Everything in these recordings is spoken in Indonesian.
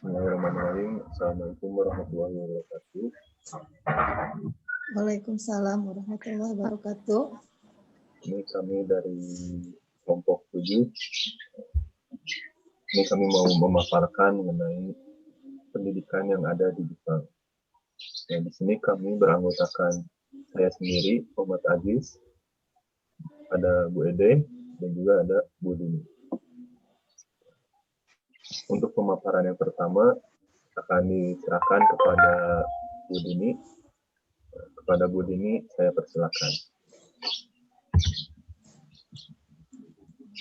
Bismillahirrahmanirrahim. Assalamualaikum warahmatullahi wabarakatuh. Waalaikumsalam warahmatullahi wabarakatuh. Ini kami dari kelompok 7. Ini kami mau memaparkan mengenai pendidikan yang ada di Jepang. Nah, di sini kami beranggotakan saya sendiri, Muhammad Aziz, ada Bu Ede, dan juga ada Bu Dini. Untuk pemaparan yang pertama akan diserahkan kepada Bu Dini. Kepada Bu Dini, saya persilakan.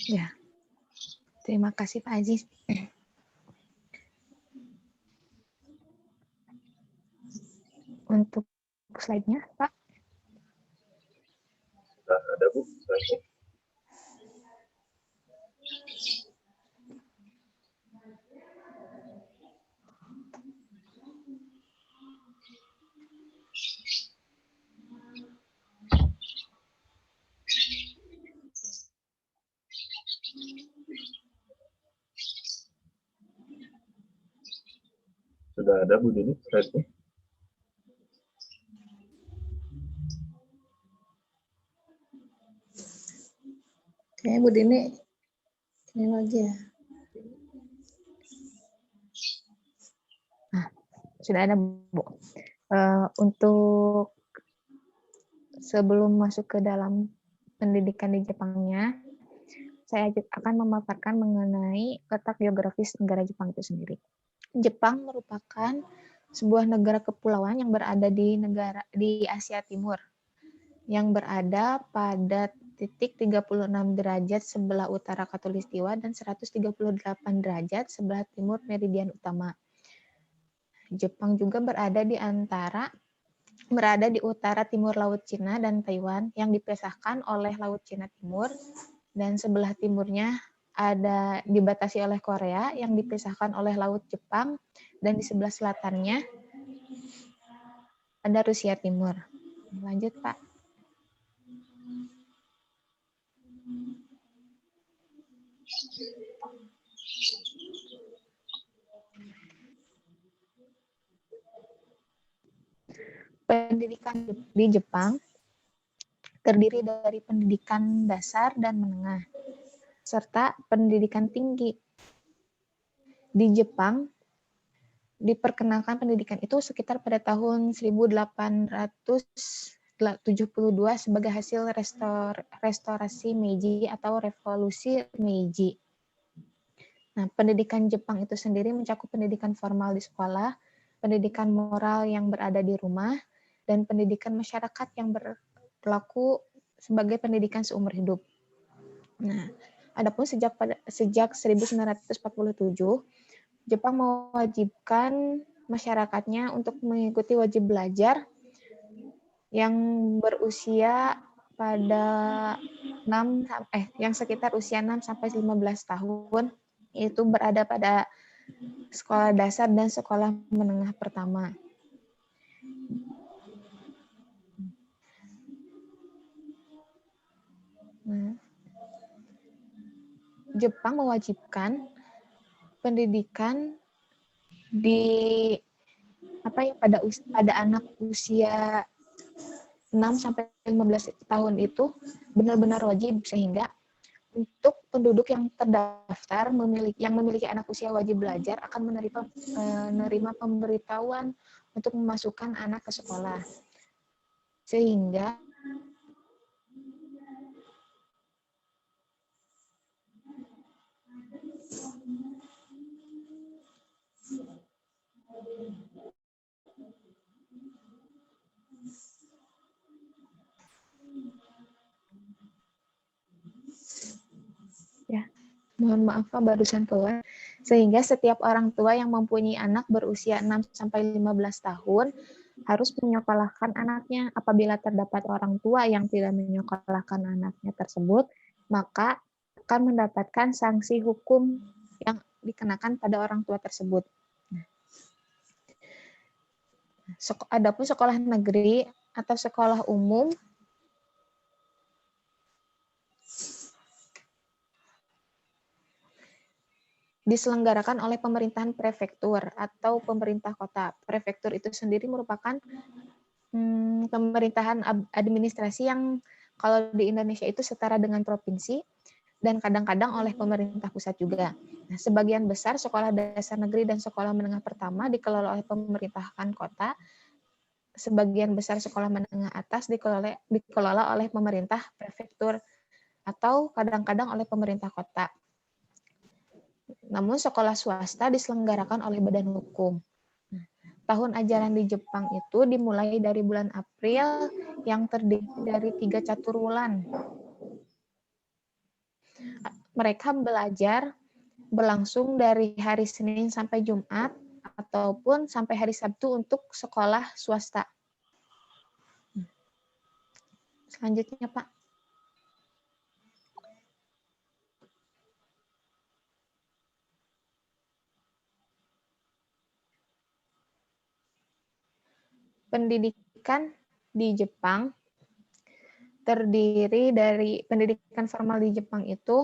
Ya, terima kasih Pak Aziz. Untuk slide-nya, Pak. Sudah ada, Bu, slide-nya? Sudah ada, Bu Dini, slide-nya? Oke, Bu Dini, ini lagi ya. Nah, sudah ada, Bu. Untuk sebelum masuk ke dalam pendidikan di Jepangnya, saya akan memaparkan mengenai letak geografis negara Jepang itu sendiri. Jepang merupakan sebuah negara kepulauan yang berada di Asia Timur, yang berada pada titik 36 derajat sebelah utara Khatulistiwa dan 138 derajat sebelah timur meridian utama. Jepang juga berada di utara timur Laut Cina dan Taiwan yang dipisahkan oleh Laut Cina Timur, dan sebelah timurnya dibatasi oleh Korea yang dipisahkan oleh Laut Jepang, dan di sebelah selatannya ada Rusia Timur. Lanjut, Pak. Pendidikan di Jepang terdiri dari pendidikan dasar dan menengah, serta pendidikan tinggi. Di Jepang, diperkenalkan pendidikan itu sekitar pada tahun 1872 sebagai hasil restorasi Meiji atau revolusi Meiji. Nah, pendidikan Jepang itu sendiri mencakup pendidikan formal di sekolah, pendidikan moral yang berada di rumah, dan pendidikan masyarakat yang berlaku sebagai pendidikan seumur hidup. Nah, adapun sejak 1947, Jepang mewajibkan masyarakatnya untuk mengikuti wajib belajar yang berusia yang sekitar usia 6 sampai 15 tahun, itu berada pada sekolah dasar dan sekolah menengah pertama. Nah, Jepang mewajibkan pendidikan pada anak usia 6 sampai 15 tahun itu benar-benar wajib, sehingga untuk penduduk yang terdaftar yang memiliki anak usia wajib belajar akan menerima pemberitahuan untuk memasukkan anak ke sekolah. Sehingga mohon maaf Pak, barusan keluar. Sehingga setiap orang tua yang mempunyai anak berusia 6 sampai 15 tahun harus menyekolahkan anaknya. Apabila terdapat orang tua yang tidak menyekolahkan anaknya tersebut, maka akan mendapatkan sanksi hukum yang dikenakan pada orang tua tersebut. Adapun sekolah negeri atau sekolah umum diselenggarakan oleh pemerintahan prefektur atau pemerintah kota. Prefektur itu sendiri merupakan pemerintahan administrasi yang kalau di Indonesia itu setara dengan provinsi dan kadang-kadang oleh pemerintah pusat juga. Nah, sebagian besar sekolah dasar negeri dan sekolah menengah pertama dikelola oleh pemerintahan kota. Sebagian besar sekolah menengah atas dikelola oleh pemerintah prefektur atau kadang-kadang oleh pemerintah kota. Namun sekolah swasta diselenggarakan oleh badan hukum. Tahun ajaran di Jepang itu dimulai dari bulan April yang terdiri dari 3 caturwulan. Mereka belajar berlangsung dari hari Senin sampai Jumat ataupun sampai hari Sabtu untuk sekolah swasta. Selanjutnya, Pak. Pendidikan di Jepang terdiri dari pendidikan formal di Jepang itu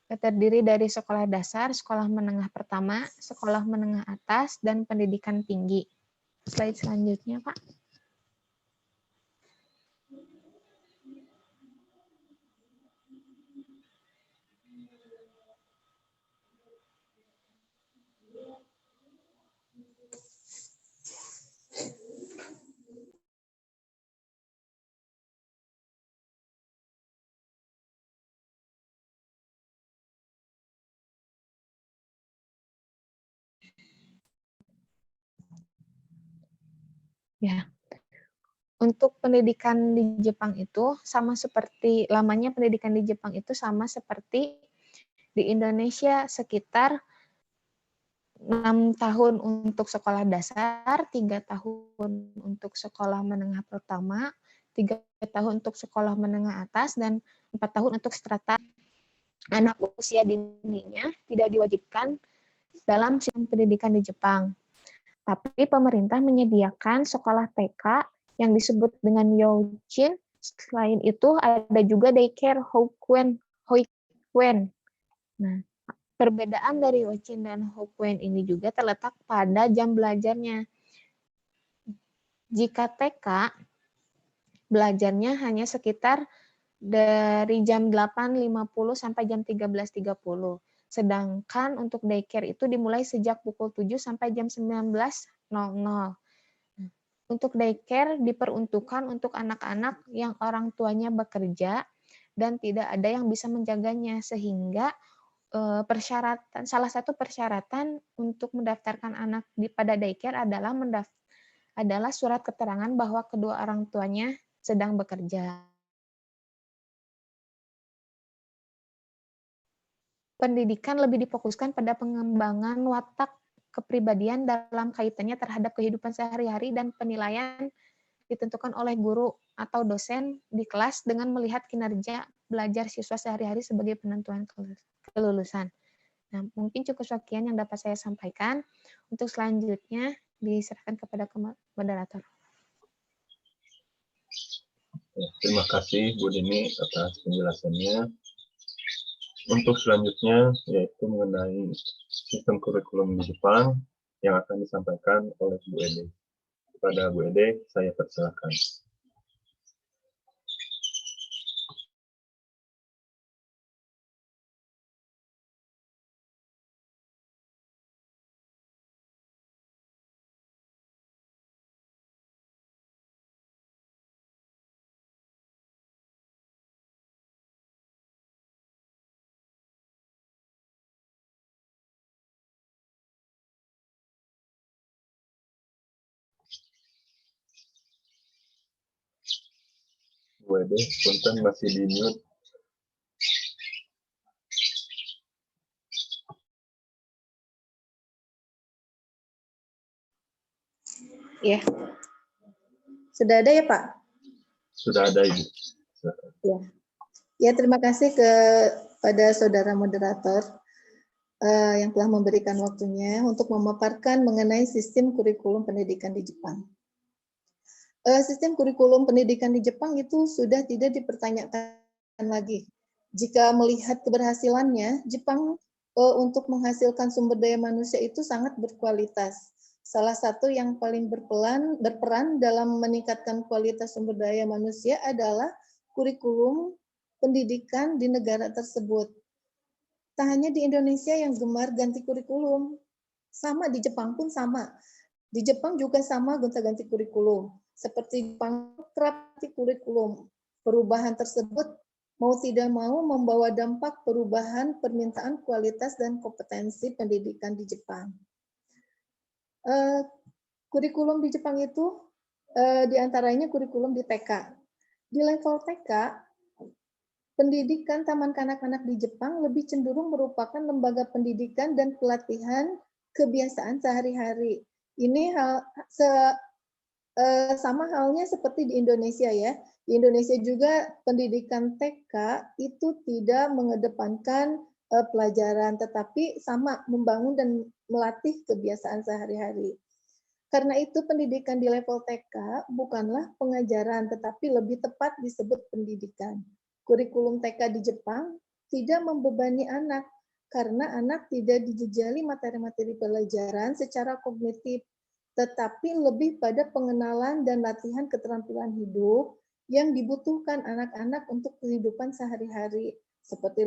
terdiri dari sekolah dasar, sekolah menengah pertama, sekolah menengah atas, dan pendidikan tinggi. Slide selanjutnya, Pak. Ya, untuk pendidikan di Jepang itu sama seperti lamanya pendidikan di Jepang itu sama seperti di Indonesia, sekitar 6 tahun untuk sekolah dasar, 3 tahun untuk sekolah menengah pertama, 3 tahun untuk sekolah menengah atas, dan 4 tahun untuk strata. Anak usia dininya tidak diwajibkan dalam sistem pendidikan di Jepang. Tapi pemerintah menyediakan sekolah TK yang disebut dengan Youchin. Selain itu ada juga daycare Hoikuen. Nah, perbedaan dari Youchin dan Hoikuen ini juga terletak pada jam belajarnya. Jika TK, belajarnya hanya sekitar dari jam 8.50 sampai jam 13.30. Sedangkan untuk daycare itu dimulai sejak pukul 7 sampai jam 19.00. Untuk daycare diperuntukkan untuk anak-anak yang orang tuanya bekerja dan tidak ada yang bisa menjaganya, sehingga salah satu persyaratan untuk mendaftarkan anak pada daycare adalah surat keterangan bahwa kedua orang tuanya sedang bekerja. Pendidikan lebih difokuskan pada pengembangan watak kepribadian dalam kaitannya terhadap kehidupan sehari-hari dan penilaian ditentukan oleh guru atau dosen di kelas dengan melihat kinerja belajar siswa sehari-hari sebagai penentuan kelulusan. Nah, mungkin cukup sekian yang dapat saya sampaikan. Untuk selanjutnya diserahkan kepada moderator. Terima kasih Bu Dini atas penjelasannya. Untuk selanjutnya yaitu mengenai sistem kurikulum di Jepang yang akan disampaikan oleh Bu Ede. Kepada Bu Ede, saya persilakan. Bu Ede, punten masih di mute. Ya. Sudah ada ya, Pak? Sudah ada, Ibu. Ya. Ya, terima kasih kepada saudara moderator yang telah memberikan waktunya untuk memaparkan mengenai sistem kurikulum pendidikan di Jepang. Sistem kurikulum pendidikan di Jepang itu sudah tidak dipertanyakan lagi. Jika melihat keberhasilannya, Jepang untuk menghasilkan sumber daya manusia itu sangat berkualitas. Salah satu yang paling berperan dalam meningkatkan kualitas sumber daya manusia adalah kurikulum pendidikan di negara tersebut. Tak hanya di Indonesia yang gemar ganti kurikulum, sama di Jepang pun sama. Di Jepang juga sama gonta-ganti kurikulum. Seperti Jepang kerap ganti kurikulum. Perubahan tersebut mau tidak mau membawa dampak perubahan permintaan kualitas dan kompetensi pendidikan di Jepang. Kurikulum di Jepang itu diantaranya kurikulum di TK. Di level TK, pendidikan taman kanak-kanak di Jepang lebih cenderung merupakan lembaga pendidikan dan pelatihan kebiasaan sehari-hari. Ini sama halnya seperti di Indonesia ya. Di Indonesia juga pendidikan TK itu tidak mengedepankan pelajaran, tetapi sama membangun dan melatih kebiasaan sehari-hari. Karena itu pendidikan di level TK bukanlah pengajaran, tetapi lebih tepat disebut pendidikan. Kurikulum TK di Jepang tidak membebani anak, karena anak tidak dijejali materi-materi pelajaran secara kognitif, tetapi lebih pada pengenalan dan latihan keterampilan hidup yang dibutuhkan anak-anak untuk kehidupan sehari-hari, seperti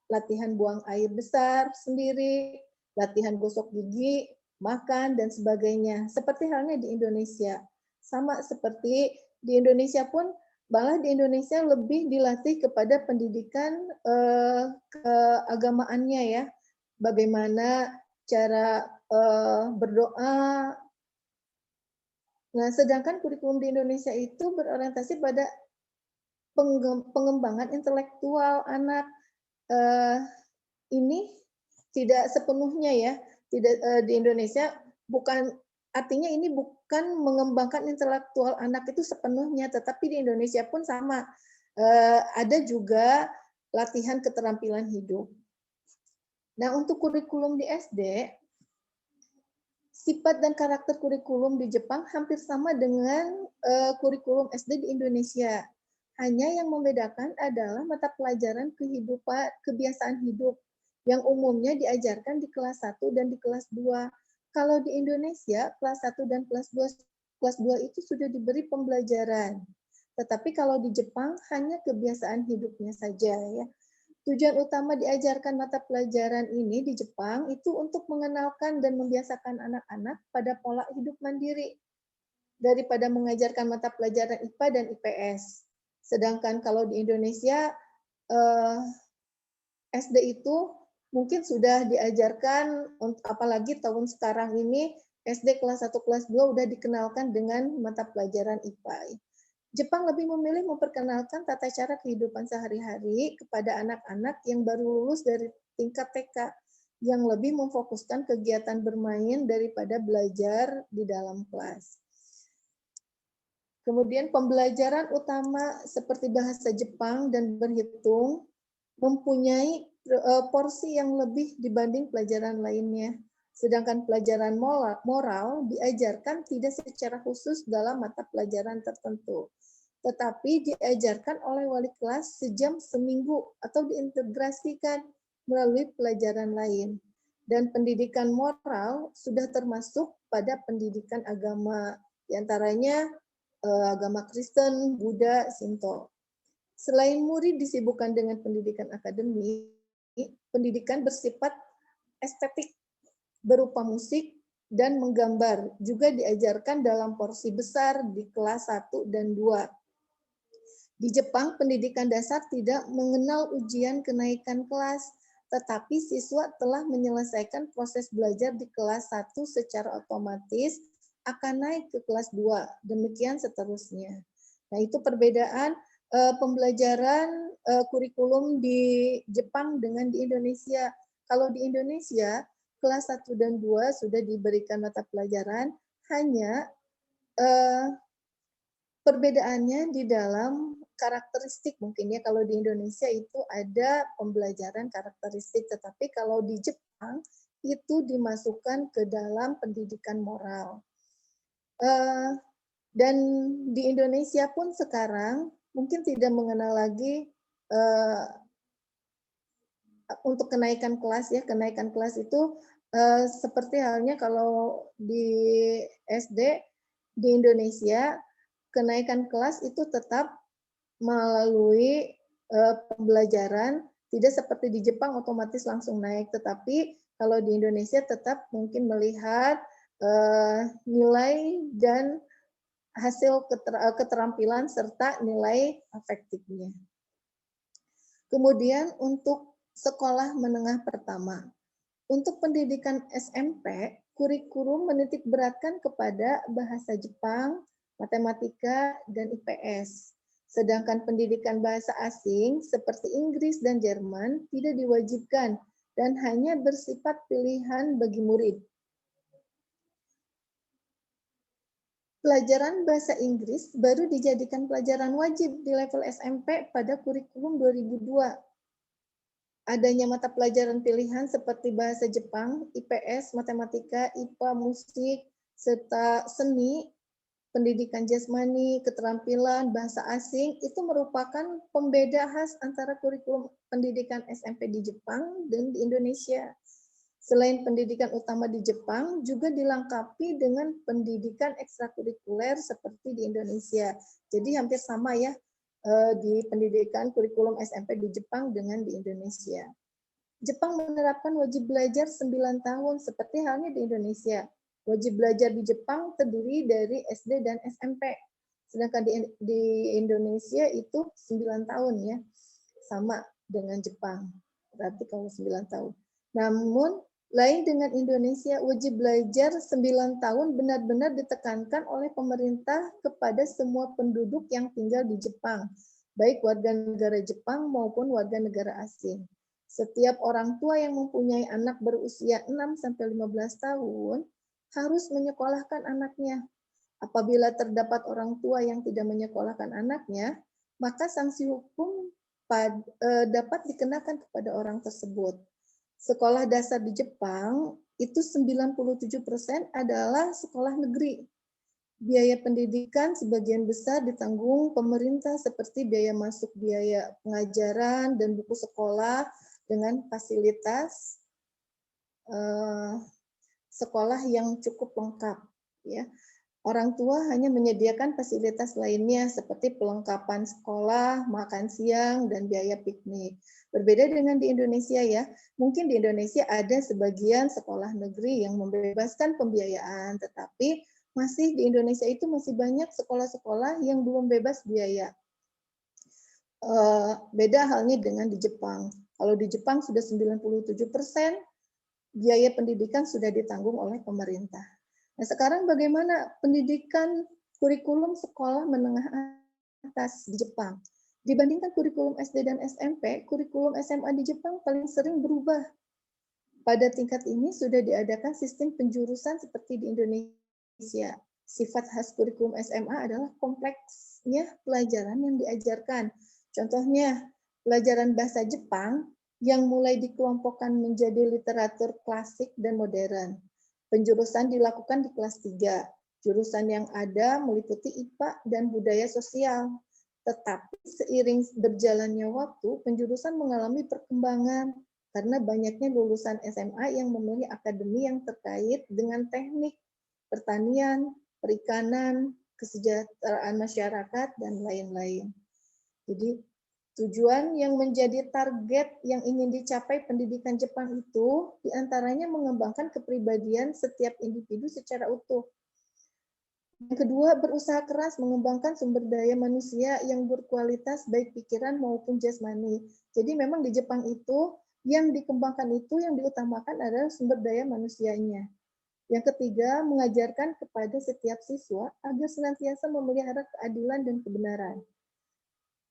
latihan buang air besar sendiri, latihan gosok gigi, makan, dan sebagainya. Seperti halnya di Indonesia. Sama seperti di Indonesia pun, malah di Indonesia lebih dilatih kepada pendidikan keagamaannya ya. Bagaimana cara berdoa. Nah, sedangkan kurikulum di Indonesia itu berorientasi pada pengembangan intelektual anak. Ini tidak sepenuhnya ya, tidak di Indonesia bukan artinya ini bukan mengembangkan intelektual anak itu sepenuhnya, tetapi di Indonesia pun sama. Ada juga latihan keterampilan hidup. Nah, untuk kurikulum di SD, sifat dan karakter kurikulum di Jepang hampir sama dengan kurikulum SD di Indonesia. Hanya yang membedakan adalah mata pelajaran kebiasaan hidup yang umumnya diajarkan di kelas 1 dan di kelas 2. Kalau di Indonesia, kelas 1 dan kelas 2 itu sudah diberi pembelajaran. Tetapi kalau di Jepang hanya kebiasaan hidupnya saja ya. Tujuan utama diajarkan mata pelajaran ini di Jepang itu untuk mengenalkan dan membiasakan anak-anak pada pola hidup mandiri daripada mengajarkan mata pelajaran IPA dan IPS. Sedangkan kalau di Indonesia SD itu mungkin sudah diajarkan, apalagi tahun sekarang ini SD kelas 1 kelas 2 udah dikenalkan dengan mata pelajaran IPA. Jepang lebih memilih memperkenalkan tata cara kehidupan sehari-hari kepada anak-anak yang baru lulus dari tingkat TK, yang lebih memfokuskan kegiatan bermain daripada belajar di dalam kelas. Kemudian pembelajaran utama seperti bahasa Jepang dan berhitung mempunyai porsi yang lebih dibanding pelajaran lainnya. Sedangkan pelajaran moral diajarkan tidak secara khusus dalam mata pelajaran tertentu, tetapi diajarkan oleh wali kelas sejam seminggu atau diintegrasikan melalui pelajaran lain. Dan pendidikan moral sudah termasuk pada pendidikan agama, diantaranya agama Kristen, Buddha, Shinto. Selain murid disibukkan dengan pendidikan akademik, pendidikan bersifat estetik berupa musik dan menggambar juga diajarkan dalam porsi besar di kelas 1 dan 2. Di Jepang, pendidikan dasar tidak mengenal ujian kenaikan kelas, tetapi siswa telah menyelesaikan proses belajar di kelas 1 secara otomatis akan naik ke kelas 2, demikian seterusnya. Nah, itu perbedaan pembelajaran kurikulum di Jepang dengan di Indonesia. Kalau di Indonesia, kelas 1 dan 2 sudah diberikan mata pelajaran, hanya perbedaannya di dalam karakteristik mungkin ya. Kalau di Indonesia itu ada pembelajaran karakteristik, tetapi kalau di Jepang itu dimasukkan ke dalam pendidikan moral. Dan di Indonesia pun sekarang mungkin tidak mengenal lagi untuk kenaikan kelas ya, kenaikan kelas itu seperti halnya kalau di SD di Indonesia, kenaikan kelas itu tetap melalui pembelajaran, tidak seperti di Jepang otomatis langsung naik, tetapi kalau di Indonesia tetap mungkin melihat nilai dan hasil keterampilan serta nilai afektifnya. Kemudian untuk sekolah menengah pertama. Untuk pendidikan SMP, kurikulum menitik beratkan kepada bahasa Jepang, matematika, dan IPS. Sedangkan pendidikan bahasa asing seperti Inggris dan Jerman tidak diwajibkan dan hanya bersifat pilihan bagi murid. Pelajaran bahasa Inggris baru dijadikan pelajaran wajib di level SMP pada kurikulum 2002. Adanya mata pelajaran pilihan seperti bahasa Jepang, IPS, matematika, IPA, musik, serta seni, pendidikan jasmani, keterampilan, bahasa asing, itu merupakan pembeda khas antara kurikulum pendidikan SMP di Jepang dan di Indonesia. Selain pendidikan utama di Jepang, juga dilengkapi dengan pendidikan ekstrakurikuler seperti di Indonesia. Jadi hampir sama ya di pendidikan kurikulum SMP di Jepang dengan di Indonesia. Jepang menerapkan wajib belajar 9 tahun seperti halnya di Indonesia. Wajib belajar di Jepang terdiri dari SD dan SMP. Sedangkan di Indonesia itu 9 tahun ya. Sama dengan Jepang. Berarti kalau 9 tahun. Namun lain dengan Indonesia, wajib belajar 9 tahun benar-benar ditekankan oleh pemerintah kepada semua penduduk yang tinggal di Jepang, baik warga negara Jepang maupun warga negara asing. Setiap orang tua yang mempunyai anak berusia 6-15 tahun harus menyekolahkan anaknya. Apabila terdapat orang tua yang tidak menyekolahkan anaknya, maka sanksi hukum dapat dikenakan kepada orang tersebut. Sekolah dasar di Jepang itu 97% adalah sekolah negeri. Biaya pendidikan sebagian besar ditanggung pemerintah seperti biaya masuk, biaya pengajaran, dan buku sekolah dengan fasilitas sekolah yang cukup lengkap. Ya. Orang tua hanya menyediakan fasilitas lainnya seperti pelengkapan sekolah, makan siang, dan biaya piknik. Berbeda dengan di Indonesia ya, mungkin di Indonesia ada sebagian sekolah negeri yang membebaskan pembiayaan, tetapi masih di Indonesia itu masih banyak sekolah-sekolah yang belum bebas biaya. Beda halnya dengan di Jepang. Kalau di Jepang sudah 97% biaya pendidikan sudah ditanggung oleh pemerintah. Nah, sekarang bagaimana pendidikan kurikulum sekolah menengah atas di Jepang? Dibandingkan kurikulum SD dan SMP, kurikulum SMA di Jepang paling sering berubah. Pada tingkat ini sudah diadakan sistem penjurusan seperti di Indonesia. Sifat khas kurikulum SMA adalah kompleksnya pelajaran yang diajarkan. Contohnya, pelajaran bahasa Jepang yang mulai dikelompokkan menjadi literatur klasik dan modern. Penjurusan dilakukan di kelas 3. Jurusan yang ada meliputi IPA dan budaya sosial. Tetapi seiring berjalannya waktu, penjurusan mengalami perkembangan karena banyaknya lulusan SMA yang memilih akademi yang terkait dengan teknik, pertanian, perikanan, kesejahteraan masyarakat, dan lain-lain. Jadi tujuan yang menjadi target yang ingin dicapai pendidikan Jepang itu diantaranya mengembangkan kepribadian setiap individu secara utuh. Yang kedua, berusaha keras mengembangkan sumber daya manusia yang berkualitas baik pikiran maupun jasmani. Jadi memang di Jepang itu yang dikembangkan itu yang diutamakan adalah sumber daya manusianya. Yang ketiga, mengajarkan kepada setiap siswa agar senantiasa memelihara keadilan dan kebenaran.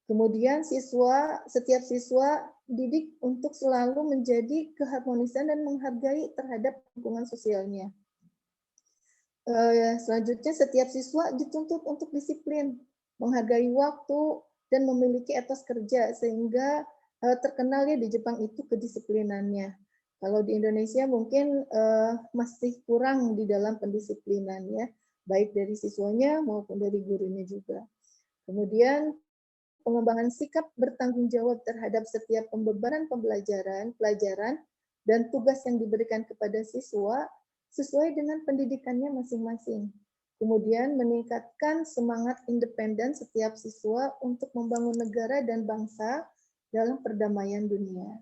Kemudian setiap siswa didik untuk selalu menjadi keharmonisan dan menghargai terhadap lingkungan sosialnya. Selanjutnya, setiap siswa dituntut untuk disiplin, menghargai waktu, dan memiliki etos kerja, sehingga terkenal ya di Jepang itu kedisiplinannya. Kalau di Indonesia mungkin masih kurang di dalam pendisiplinannya, baik dari siswanya maupun dari gurunya juga. Kemudian pengembangan sikap bertanggung jawab terhadap setiap pembebanan pelajaran dan tugas yang diberikan kepada siswa sesuai dengan pendidikannya masing-masing. Kemudian meningkatkan semangat independen setiap siswa untuk membangun negara dan bangsa dalam perdamaian dunia.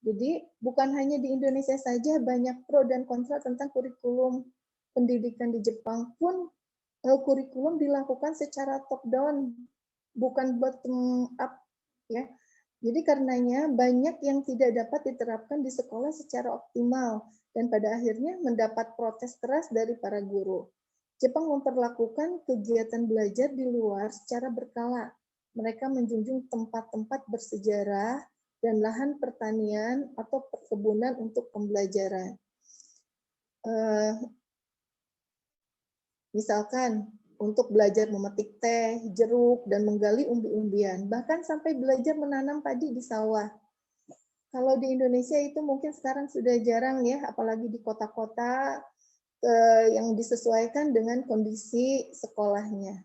Jadi bukan hanya di Indonesia saja banyak pro dan kontra tentang kurikulum pendidikan di Jepang pun kurikulum dilakukan secara top down, bukan bottom up, ya. Jadi karenanya banyak yang tidak dapat diterapkan di sekolah secara optimal dan pada akhirnya mendapat protes keras dari para guru. Jepang memperlakukan kegiatan belajar di luar secara berkala. Mereka menjunjung tempat-tempat bersejarah dan lahan pertanian atau perkebunan untuk pembelajaran. Misalkan untuk belajar memetik teh, jeruk, dan menggali umbi-umbian, bahkan sampai belajar menanam padi di sawah. Kalau di Indonesia itu mungkin sekarang sudah jarang ya, apalagi di kota-kota yang disesuaikan dengan kondisi sekolahnya.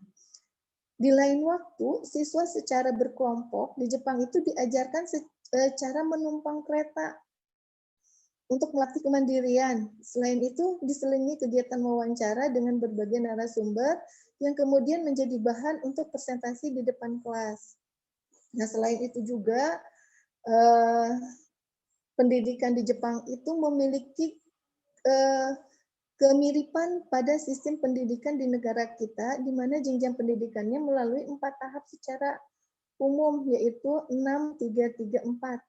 Di lain waktu, siswa secara berkelompok di Jepang itu diajarkan cara menumpang kereta untuk melatih kemandirian. Selain itu, diselingi kegiatan wawancara dengan berbagai narasumber yang kemudian menjadi bahan untuk presentasi di depan kelas. Nah, selain itu juga, pendidikan di Jepang itu memiliki kemiripan pada sistem pendidikan di negara kita, di mana jenjang pendidikannya melalui 4 tahap secara umum, yaitu 6, 3, 3, 4.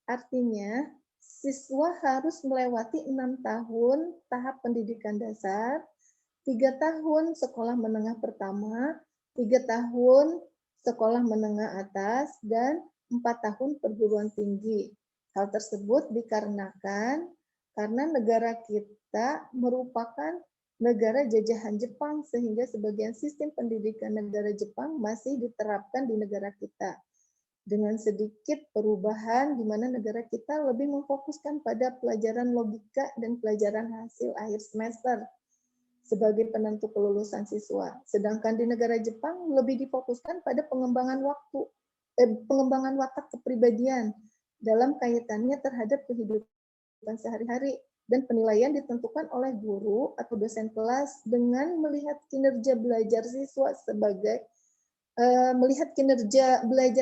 Artinya, siswa harus melewati 6 tahun tahap pendidikan dasar, 3 tahun sekolah menengah pertama, 3 tahun sekolah menengah atas, dan 4 tahun perguruan tinggi. Hal tersebut dikarenakan karena negara kita merupakan negara jajahan Jepang, sehingga sebagian sistem pendidikan negara Jepang masih diterapkan di negara kita. Dengan sedikit perubahan di mana negara kita lebih memfokuskan pada pelajaran logika dan pelajaran hasil akhir semester sebagai penentu kelulusan siswa. Sedangkan di negara Jepang lebih difokuskan pada pengembangan pengembangan watak kepribadian dalam kaitannya terhadap kehidupan sehari-hari, dan penilaian ditentukan oleh guru atau dosen kelas dengan melihat kinerja belajar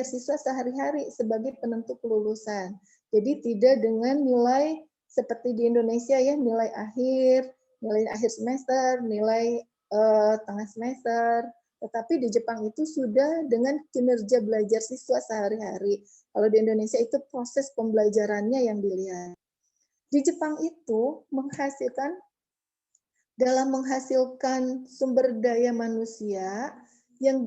siswa sehari-hari sebagai penentu kelulusan. Jadi tidak dengan nilai seperti di Indonesia ya, nilai akhir semester, nilai tengah semester. Tetapi di Jepang itu sudah dengan kinerja belajar siswa sehari-hari. Kalau di Indonesia itu proses pembelajarannya yang dilihat. Di Jepang itu dalam menghasilkan sumber daya manusia yang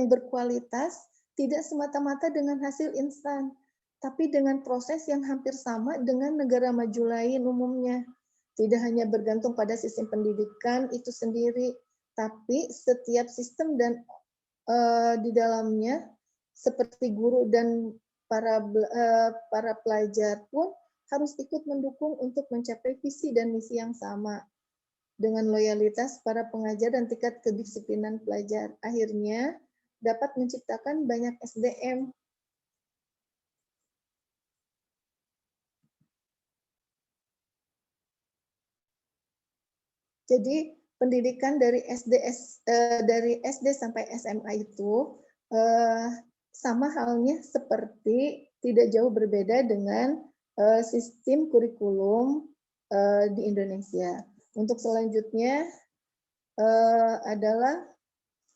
berkualitas tidak semata-mata dengan hasil instan, tapi dengan proses yang hampir sama dengan negara maju lain umumnya. Tidak hanya bergantung pada sistem pendidikan itu sendiri, tapi setiap sistem dan di dalamnya seperti guru dan para pelajar pun harus ikut mendukung untuk mencapai visi dan misi yang sama. Dengan loyalitas para pengajar dan tingkat kedisiplinan pelajar, akhirnya dapat menciptakan banyak SDM. Jadi pendidikan dari SD sampai SMA itu sama halnya seperti tidak jauh berbeda dengan sistem kurikulum di Indonesia. Untuk selanjutnya adalah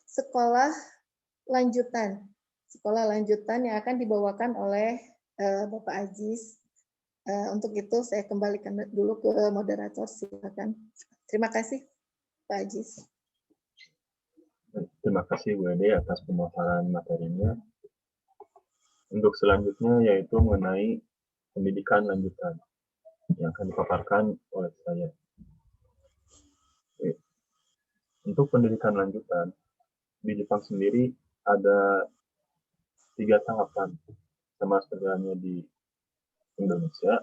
sekolah lanjutan. Sekolah lanjutan yang akan dibawakan oleh Bapak Aziz. Untuk itu saya kembalikan dulu ke moderator, silakan. Terima kasih, Pak Aziz. Terima kasih Bu Ede atas pemaparan materinya. Untuk selanjutnya yaitu mengenai pendidikan lanjutan yang akan dipaparkan oleh saya. Untuk pendidikan lanjutan, di Jepang sendiri ada 3 tahapan, sama seperti di Indonesia.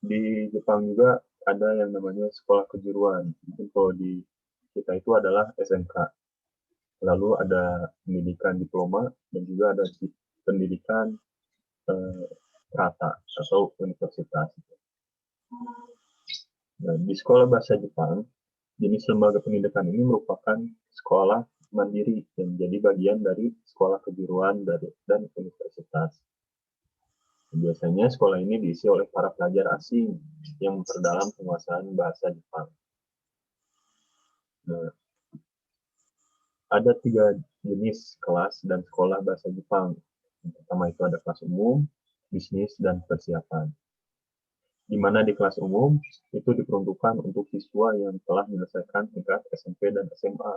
Di Jepang juga ada yang namanya sekolah kejuruan. Mungkin kalau di kita itu adalah SMK. Lalu ada pendidikan diploma dan juga ada pendidikan rata atau universitas. Nah, di sekolah bahasa Jepang, jenis lembaga pendidikan ini merupakan sekolah mandiri yang menjadi bagian dari sekolah kejuruan dan universitas. Biasanya sekolah ini diisi oleh para pelajar asing yang memperdalam penguasaan bahasa Jepang. Nah, ada 3 jenis kelas dan sekolah bahasa Jepang. Yang pertama itu ada kelas umum, bisnis, dan persiapan. Di mana di kelas umum itu diperuntukkan untuk siswa yang telah menyelesaikan tingkat SMP dan SMA.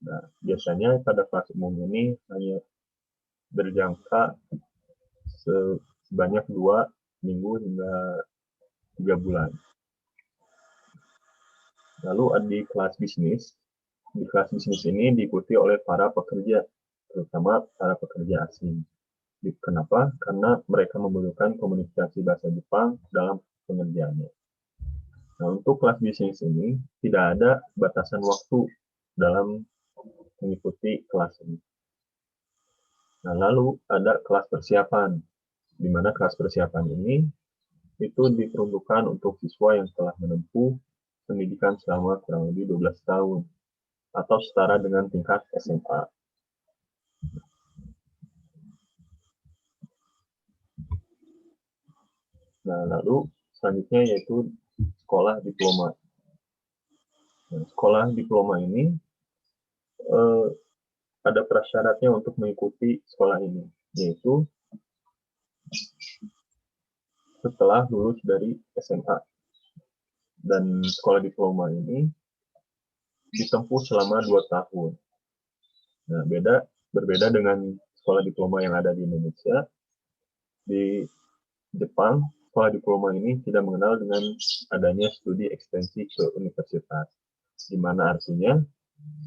Nah, biasanya pada kelas umum ini hanya berjangka sebanyak 2 minggu hingga 3 bulan. Lalu di kelas bisnis ini diikuti oleh para pekerja, terutama para pekerja asing. Kenapa? Karena mereka membutuhkan komunikasi bahasa Jepang dalam pengerjaannya. Nah, untuk kelas bisnis ini tidak ada batasan waktu dalam mengikuti kelas ini. Nah, lalu ada kelas persiapan, di mana kelas persiapan ini itu diperuntukkan untuk siswa yang telah menempuh pendidikan selama kurang lebih 12 tahun atau setara dengan tingkat SMA. Nah, lalu selanjutnya yaitu sekolah diploma. Nah, sekolah diploma ini ada prasyaratnya untuk mengikuti sekolah ini, yaitu setelah lulus dari SMA. Dan sekolah diploma ini ditempuh selama 2 tahun. Nah, berbeda dengan sekolah diploma yang ada di Indonesia. Di Jepang, sekolah diploma ini tidak mengenal dengan adanya studi ekstensi ke universitas, di mana artinya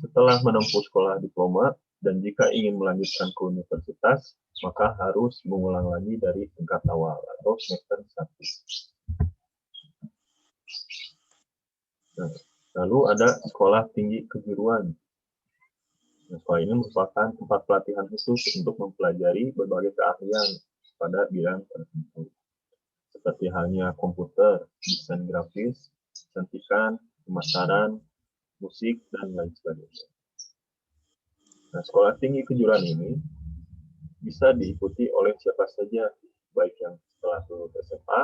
setelah menempuh sekolah diploma dan jika ingin melanjutkan ke universitas, maka harus mengulang lagi dari tingkat awal atau semester 1. Nah, lalu ada sekolah tinggi kejuruan. Nah, sekolah ini merupakan tempat pelatihan khusus untuk mempelajari berbagai keahlian pada bidang tertentu, seperti halnya komputer, desain grafis, kecantikan, pemasaran, musik, dan lain sebagainya. Nah, sekolah tinggi kejuruan ini bisa diikuti oleh siapa saja, baik yang setelah lulus SMA,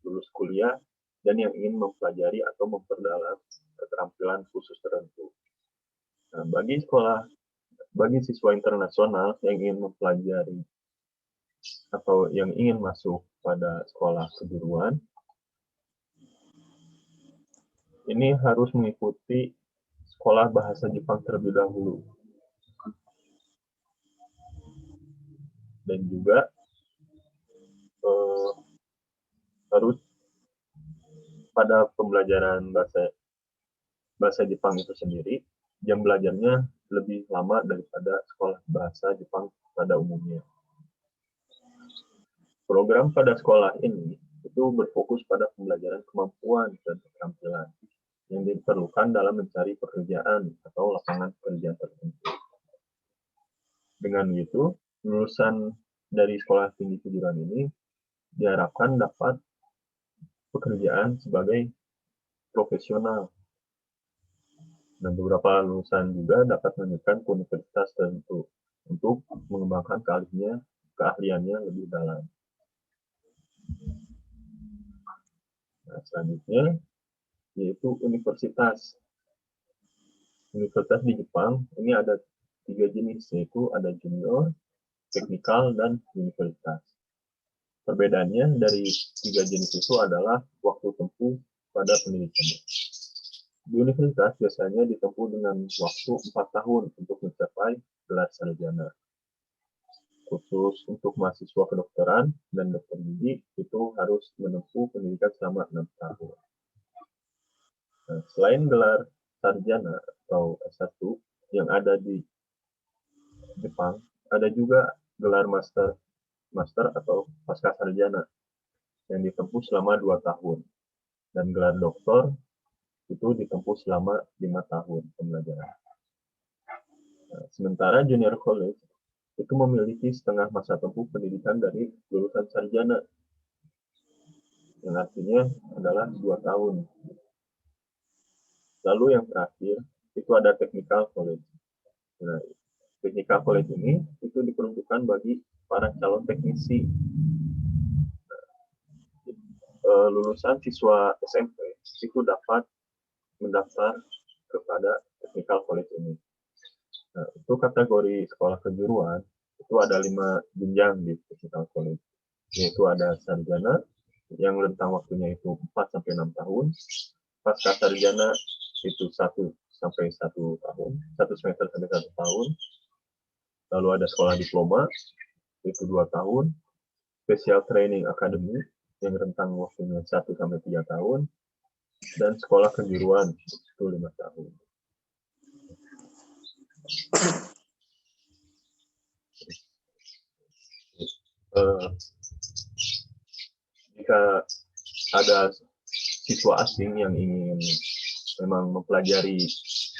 lulus kuliah, dan yang ingin mempelajari atau memperdalam keterampilan khusus tertentu. Nah, bagi siswa internasional yang ingin mempelajari atau yang ingin masuk pada sekolah kejuruan, ini harus mengikuti sekolah bahasa Jepang terlebih dahulu. Dan juga harus pada pembelajaran bahasa Jepang itu sendiri, jam belajarnya lebih lama daripada sekolah bahasa Jepang pada umumnya. Program pada sekolah ini itu berfokus pada pembelajaran kemampuan dan keterampilan yang diperlukan dalam mencari pekerjaan atau lapangan pekerjaan tertentu. Dengan begitu, lulusan dari sekolah tinggi kejuruan ini diharapkan dapat pekerjaan sebagai profesional. Dan beberapa lulusan juga dapat melanjutkan ke universitas tertentu untuk mengembangkan keahliannya lebih dalam. Nah, selanjutnya yaitu universitas. Universitas di Jepang ini ada 3 jenis, yaitu ada junior, teknikal, dan universitas. Perbedaannya dari 3 jenis itu adalah waktu tempuh pada pendidikannya. Di universitas biasanya ditempuh dengan waktu 4 tahun untuk mencapai gelar sarjana. Khusus untuk mahasiswa kedokteran dan dokter gigi itu harus menempuh pendidikan selama 6 tahun. Nah, selain gelar sarjana atau S1 yang ada di Jepang, ada juga gelar master atau pasca sarjana yang ditempuh selama 2 tahun. Dan gelar doktor itu ditempuh selama 5 tahun pembelajaran. Nah, sementara junior college itu memiliki setengah masa tempuh pendidikan dari lulusan sarjana, yang artinya adalah 2 tahun. Lalu yang terakhir, itu ada technical college. Nah, technical college ini itu diperuntukkan bagi para calon teknisi. Lulusan siswa SMP itu dapat mendaftar kepada technical college ini. Nah, itu kategori sekolah kejuruan, itu ada 5 jenjang di technical college. Yaitu ada sarjana, yang rentang waktunya itu 4-6 tahun, pasca sarjana itu 1 sampai 1 tahun, 1 semester sampai 1 tahun, lalu ada sekolah diploma, itu 2 tahun, special training academy, yang rentang waktunya 1 sampai 3 tahun, dan sekolah kejuruan, itu 5 tahun. Jika ada siswa asing yang ingin memang mempelajari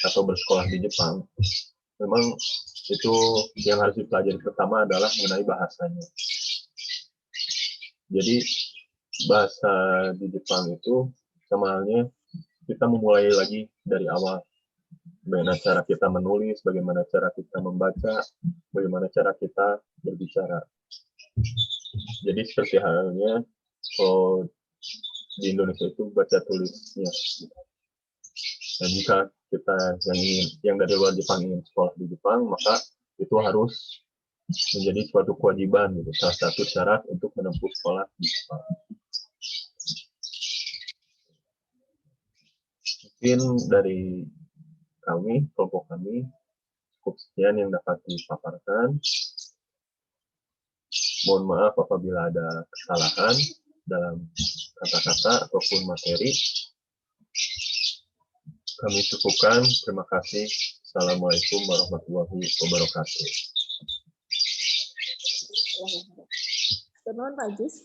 atau bersekolah di Jepang, memang itu yang harus dipelajari pertama adalah mengenai bahasanya. Jadi bahasa di Jepang itu sama halnya kita memulai lagi dari awal. Bagaimana cara kita menulis, bagaimana cara kita membaca, bagaimana cara kita berbicara. Jadi seperti halnya kalau di Indonesia itu baca tulisnya. Dan jika kita yang dari luar Jepang ingin sekolah di Jepang, maka itu harus menjadi suatu kewajiban, gitu. Salah satu syarat untuk menempuh sekolah di Jepang. Mungkin dari kami, kelompok kami, cukup sekian yang dapat dipaparkan. Mohon maaf apabila ada kesalahan dalam kata-kata ataupun materi. Kami cukupkan. Terima kasih. Assalamualaikum warahmatullahi wabarakatuh. Terima kasih, Pak Jis.